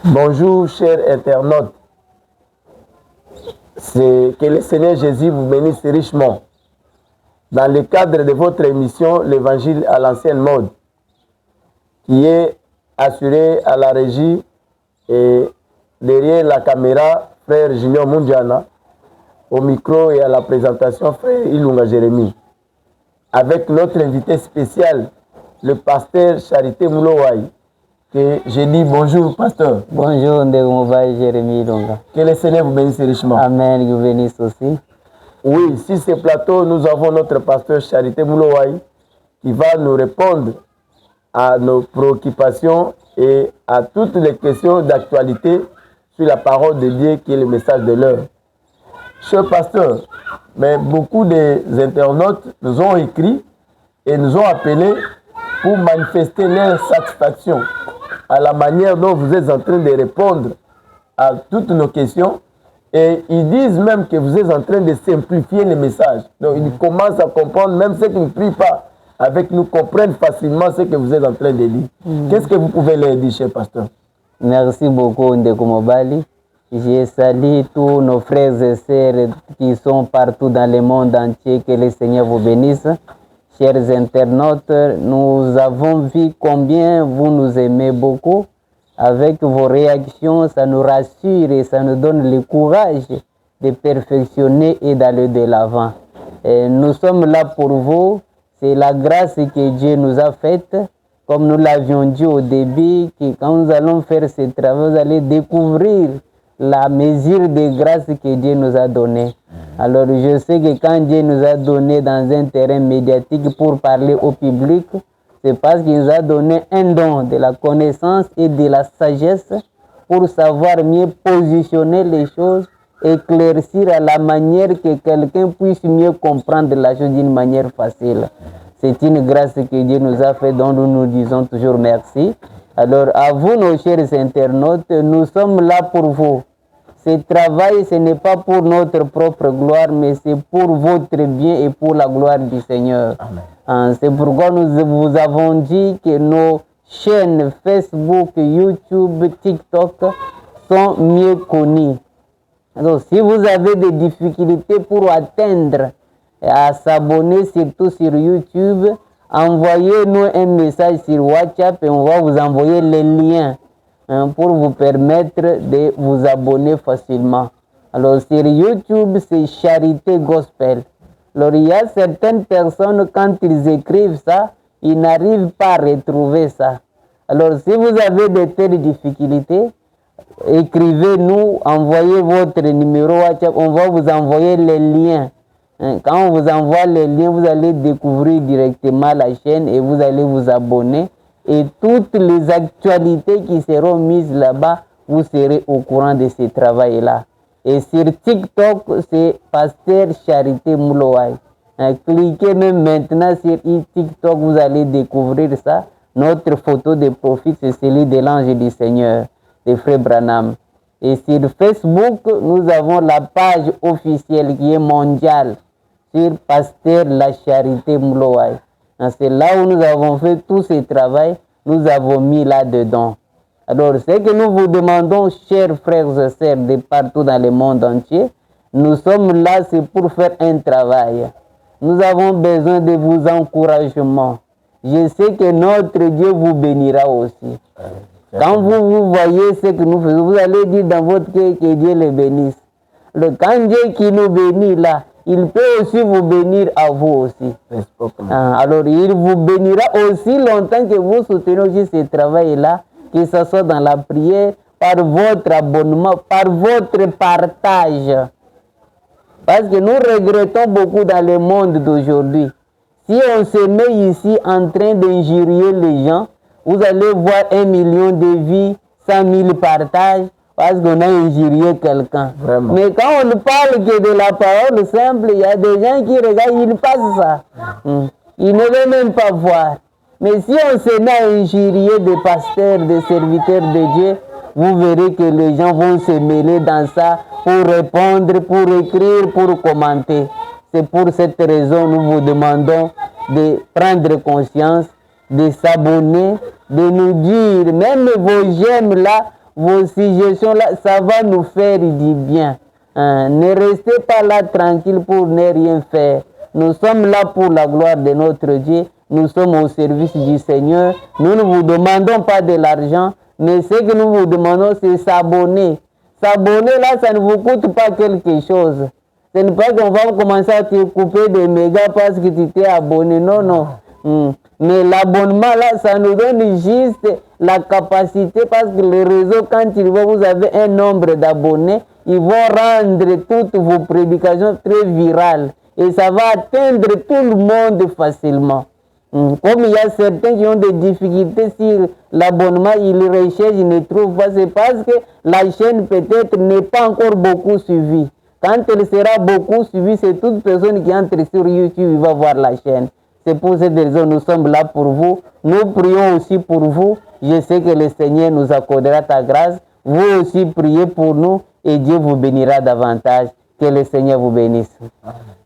Bonjour, chers internautes. C'est que le Seigneur Jésus vous bénisse richement. Dans le cadre de votre émission, l'Évangile à l'ancienne mode, qui est assurée à la régie et derrière la caméra, frère Junior Mundiana, au micro et à la présentation, frère Ilunga Jérémie. Avec notre invité spécial, le pasteur Charité Moulowai, que je dis bonjour, pasteur. Bonjour, Ndegomoubaye Jérémie Ilunga. Que le Seigneur vous bénisse richement. Amen, vous bénisse aussi. Oui, sur ce plateau, nous avons notre pasteur Charité Moulowai qui va nous répondre à nos préoccupations et à toutes les questions d'actualité sur la parole de Dieu qui est le message de l'heure. Cher pasteur, mais beaucoup d'internautes nous ont écrit et nous ont appelés pour manifester leur satisfaction à la manière dont vous êtes en train de répondre à toutes nos questions. Et ils disent même que vous êtes en train de simplifier les messages. Donc ils commencent à comprendre, même ceux qui ne prient pas avec nous, comprennent facilement ce que vous êtes en train de dire. Qu'est-ce que vous pouvez leur dire, cher pasteur? Merci beaucoup, Ndegomoubaye. Je salue tous nos frères et sœurs qui sont partout dans le monde entier. Que le Seigneur vous bénisse. Chers internautes, nous avons vu combien vous nous aimez beaucoup. Avec vos réactions, ça nous rassure et ça nous donne le courage de perfectionner et d'aller de l'avant. Nous sommes là pour vous. C'est la grâce que Dieu nous a faite. Comme nous l'avions dit au début, que quand nous allons faire ce travail, vous allez découvrir la mesure de grâce que Dieu nous a donnée. Alors je sais que quand Dieu nous a donné dans un terrain médiatique pour parler au public, c'est parce qu'il nous a donné un don de la connaissance et de la sagesse pour savoir mieux positionner les choses, éclaircir à la manière que quelqu'un puisse mieux comprendre la chose d'une manière facile. C'est une grâce que Dieu nous a fait, dont nous nous disons toujours merci. Alors à vous, nos chers internautes, nous sommes là pour vous. Ce travail, ce n'est pas pour notre propre gloire, mais c'est pour votre bien et pour la gloire du Seigneur. C'est pourquoi nous vous avons dit que nos chaînes Facebook, YouTube, TikTok sont mieux connues. Alors, si vous avez des difficultés pour atteindre à s'abonner, surtout sur YouTube, envoyez-nous un message sur WhatsApp et on va vous envoyer les liens pour vous permettre de vous abonner facilement. Alors sur YouTube, c'est Charité Gospel. Alors il y a certaines personnes, quand ils écrivent ça, ils n'arrivent pas à retrouver ça. Alors si vous avez de telles difficultés, écrivez-nous, envoyez votre numéro WhatsApp, on va vous envoyer les liens. Quand on vous envoie les liens, vous allez découvrir directement la chaîne et vous allez vous abonner. Et toutes les actualités qui seront mises là-bas, vous serez au courant de ce travail-là. Et sur TikTok, c'est Pasteur Charité Moulowai. Cliquez même maintenant sur TikTok, vous allez découvrir ça. Notre photo de profil, c'est celui de l'ange du Seigneur, de Frère Branham. Et sur Facebook, nous avons la page officielle qui est mondiale, sur Pasteur La Charité Moulowai. C'est là où nous avons fait tout ce travail, nous avons mis là-dedans. Alors, ce que nous vous demandons, chers frères et sœurs de partout dans le monde entier, nous sommes là, c'est pour faire un travail. Nous avons besoin de vos encouragements. Je sais que notre Dieu vous bénira aussi. Quand vous voyez ce que nous faisons, vous allez dire dans votre cœur que Dieu les bénisse. Quand Dieu qui nous bénit là, il peut aussi vous bénir à vous aussi. Alors, il vous bénira aussi longtemps que vous soutenez aussi ce travail-là, que ce soit dans la prière, par votre abonnement, par votre partage. Parce que nous regrettons beaucoup dans le monde d'aujourd'hui. Si on se met ici en train d'injurier les gens, vous allez voir 1 million de vies, 100 000 partages, parce qu'on a injurié quelqu'un. Mais quand on ne parle que de la parole simple, il y a des gens qui regardent, ils passent ça. Ils ne veulent même pas voir. Mais si on se met à injurier des pasteurs, des serviteurs de Dieu, vous verrez que les gens vont se mêler dans ça pour répondre, pour écrire, pour commenter. C'est pour cette raison que nous vous demandons de prendre conscience de s'abonner, de nous dire, même vos j'aime là, vos suggestions là, ça va nous faire du bien. Ne restez pas là tranquille pour ne rien faire. Nous sommes là pour la gloire de notre Dieu. Nous sommes au service du Seigneur. Nous ne vous demandons pas de l'argent, mais ce que nous vous demandons, c'est s'abonner. S'abonner là, ça ne vous coûte pas quelque chose. Ce n'est pas qu'on va commencer à te couper des mégas parce que tu t'es abonné. Non, non. Mais l'abonnement là, ça nous donne juste la capacité parce que le réseau, quand vous avez un nombre d'abonnés, ils vont rendre toutes vos prédications très virales. Et ça va atteindre tout le monde facilement. Comme il y a certains qui ont des difficultés sur l'abonnement, ils recherchent, ils ne trouvent pas. C'est parce que la chaîne peut-être n'est pas encore beaucoup suivie. Quand elle sera beaucoup suivie, c'est toute personne qui entre sur YouTube, il va voir la chaîne. C'est pour cette raison que nous sommes là pour vous. Nous prions aussi pour vous. Je sais que le Seigneur nous accordera ta grâce. Vous aussi priez pour nous et Dieu vous bénira davantage. Que le Seigneur vous bénisse. Amen.